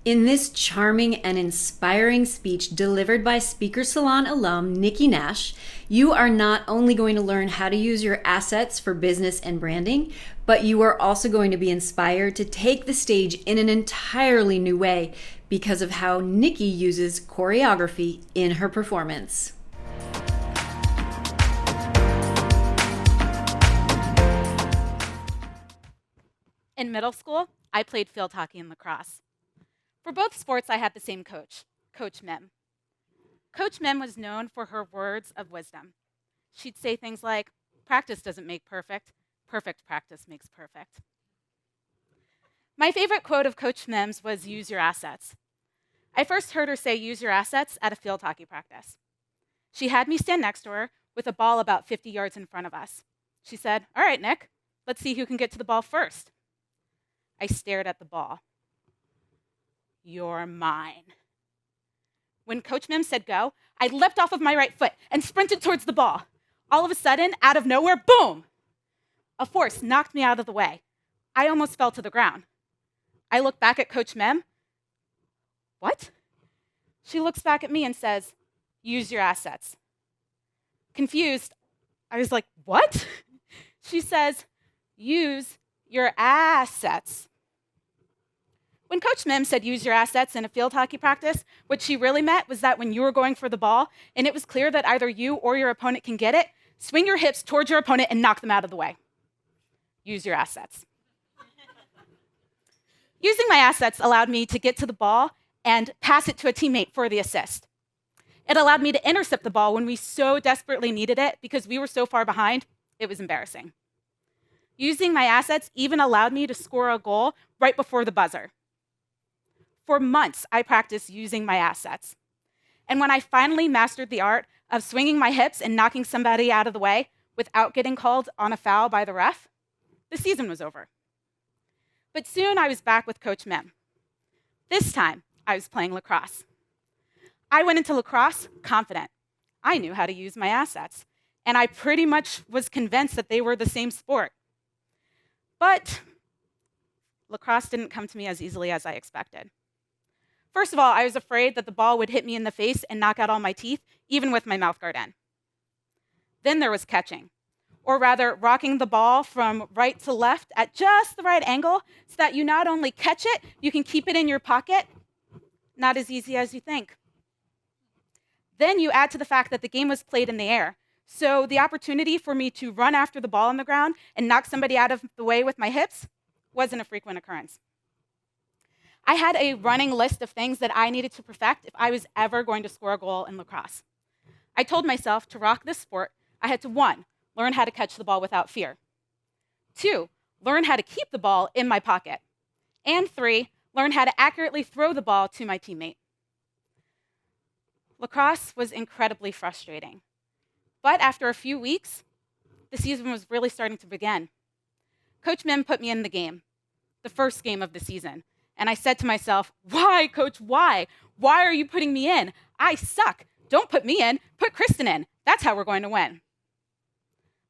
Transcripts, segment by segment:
In this charming and inspiring speech delivered by Speaker Salon alum Nikki Nash, you are not only going to learn how to use your assets for business and branding, but you are also going to be inspired to take the stage in an entirely new way because of how Nikki uses choreography in her performance. In middle school, I played field hockey and lacrosse. For both sports, I had the same coach, Coach Mim. Coach Mim was known for her words of wisdom. She'd say things like, practice doesn't make perfect, perfect practice makes perfect. My favorite quote of Coach Mim's was, use your assets. I first heard her say, use your assets at a field hockey practice. She had me stand next to her with a ball about 50 yards in front of us. She said, all right, Nick, let's see who can get to the ball first. I stared at the ball. You're mine. When Coach Mim said go, I leapt off of my right foot and sprinted towards the ball. All of a sudden, out of nowhere, boom! A force knocked me out of the way. I almost fell to the ground. I look back at Coach Mim. What? She looks back at me and says, use your assets. Confused, I was like, what? She says, use your assets. When Coach Mim said use your assets in a field hockey practice, what she really meant was that when you were going for the ball and it was clear that either you or your opponent can get it, swing your hips towards your opponent and knock them out of the way. Use your assets. Using my assets allowed me to get to the ball and pass it to a teammate for the assist. It allowed me to intercept the ball when we so desperately needed it because we were so far behind, it was embarrassing. Using my assets even allowed me to score a goal right before the buzzer. For months, I practiced using my assets. And when I finally mastered the art of swinging my hips and knocking somebody out of the way without getting called on a foul by the ref, the season was over. But soon I was back with Coach Mim. This time, I was playing lacrosse. I went into lacrosse confident. I knew how to use my assets, and I pretty much was convinced that they were the same sport. But lacrosse didn't come to me as easily as I expected. First of all, I was afraid that the ball would hit me in the face and knock out all my teeth, even with my mouth guard in. Then there was catching, or rather, rocking the ball from right to left at just the right angle so that you not only catch it, you can keep it in your pocket. Not as easy as you think. Then you add to the fact that the game was played in the air, so the opportunity for me to run after the ball on the ground and knock somebody out of the way with my hips wasn't a frequent occurrence. I had a running list of things that I needed to perfect if I was ever going to score a goal in lacrosse. I told myself to rock this sport, I had to 1, learn how to catch the ball without fear. 2, learn how to keep the ball in my pocket. And 3, learn how to accurately throw the ball to my teammate. Lacrosse was incredibly frustrating. But after a few weeks, the season was really starting to begin. Coach Mim put me in the game, the first game of the season. And I said to myself, why, Coach, why? Why are you putting me in? I suck. Don't put me in. Put Kristen in. That's how we're going to win.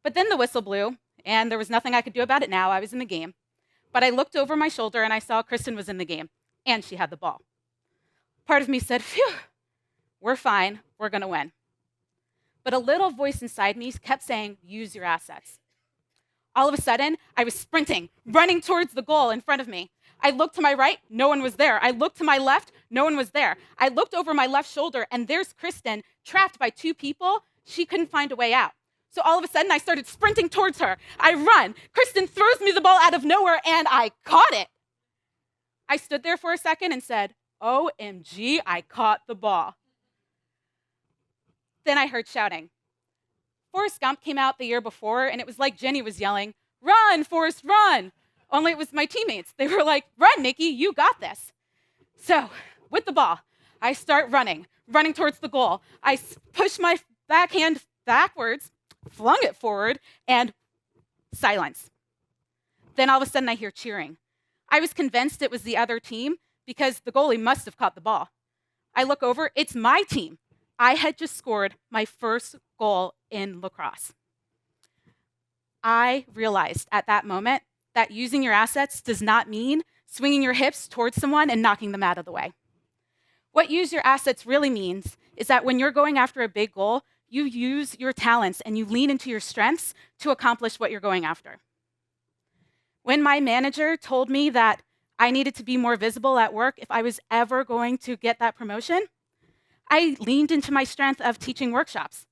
But then the whistle blew, and there was nothing I could do about it now. I was in the game. But I looked over my shoulder, and I saw Kristen was in the game, and she had the ball. Part of me said, phew, we're fine. We're going to win. But a little voice inside me kept saying, use your assets. All of a sudden, I was sprinting, running towards the goal in front of me. I looked to my right, no one was there. I looked to my left, no one was there. I looked over my left shoulder, and there's Kristen, trapped by 2 people. She couldn't find a way out. So all of a sudden, I started sprinting towards her. I run. Kristen throws me the ball out of nowhere, and I caught it. I stood there for a second and said, OMG, I caught the ball. Then I heard shouting. Forrest Gump came out the year before, and it was like Jenny was yelling, run, Forrest, run. Only it was my teammates. They were like, run, Nikki, you got this. So with the ball, I start running towards the goal. I push my backhand backwards, flung it forward, and silence. Then all of a sudden I hear cheering. I was convinced it was the other team because the goalie must have caught the ball. I look over, it's my team. I had just scored my first goal in lacrosse. I realized at that moment that using your assets does not mean swinging your hips towards someone and knocking them out of the way. What use your assets really means is that when you're going after a big goal, you use your talents and you lean into your strengths to accomplish what you're going after. When my manager told me that I needed to be more visible at work if I was ever going to get that promotion, I leaned into my strength of teaching workshops.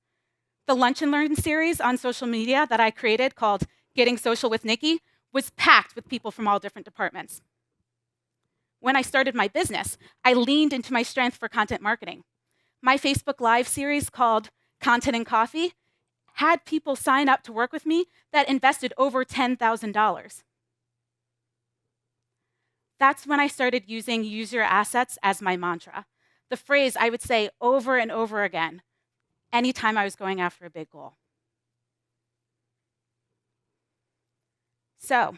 The Lunch and Learn series on social media that I created called Getting Social with Nikki was packed with people from all different departments. When I started my business, I leaned into my strength for content marketing. My Facebook Live series called Content and Coffee had people sign up to work with me that invested over $10,000. That's when I started using use your assets as my mantra, the phrase I would say over and over again anytime I was going after a big goal. So,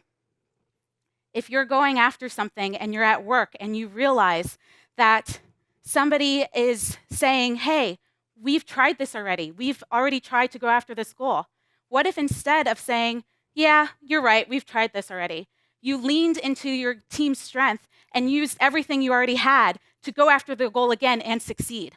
if you're going after something and you're at work and you realize that somebody is saying, hey, we've tried this already. We've already tried to go after this goal. What if instead of saying, yeah, you're right, we've tried this already, you leaned into your team's strength and used everything you already had to go after the goal again and succeed?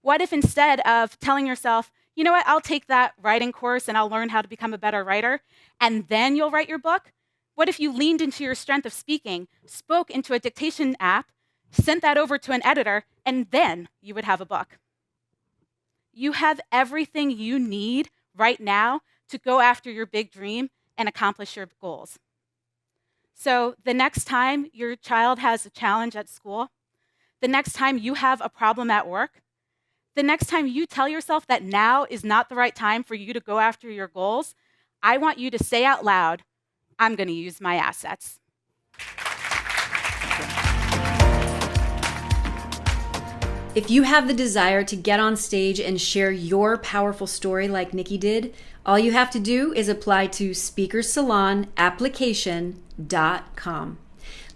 What if instead of telling yourself, you know what, I'll take that writing course and I'll learn how to become a better writer, and then you'll write your book? What if you leaned into your strength of speaking, spoke into a dictation app, sent that over to an editor, and then you would have a book? You have everything you need right now to go after your big dream and accomplish your goals. So the next time your child has a challenge at school, the next time you have a problem at work, the next time you tell yourself that now is not the right time for you to go after your goals, I want you to say out loud, I'm going to use my assets. If you have the desire to get on stage and share your powerful story like Nikki did, all you have to do is apply to speakersalonapplication.com.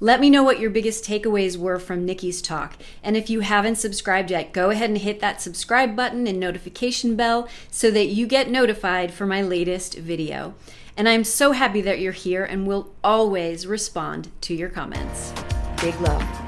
Let me know what your biggest takeaways were from Nikki's talk. And if you haven't subscribed yet, go ahead and hit that subscribe button and notification bell so that you get notified for my latest video. And I'm so happy that you're here and will always respond to your comments. Big love.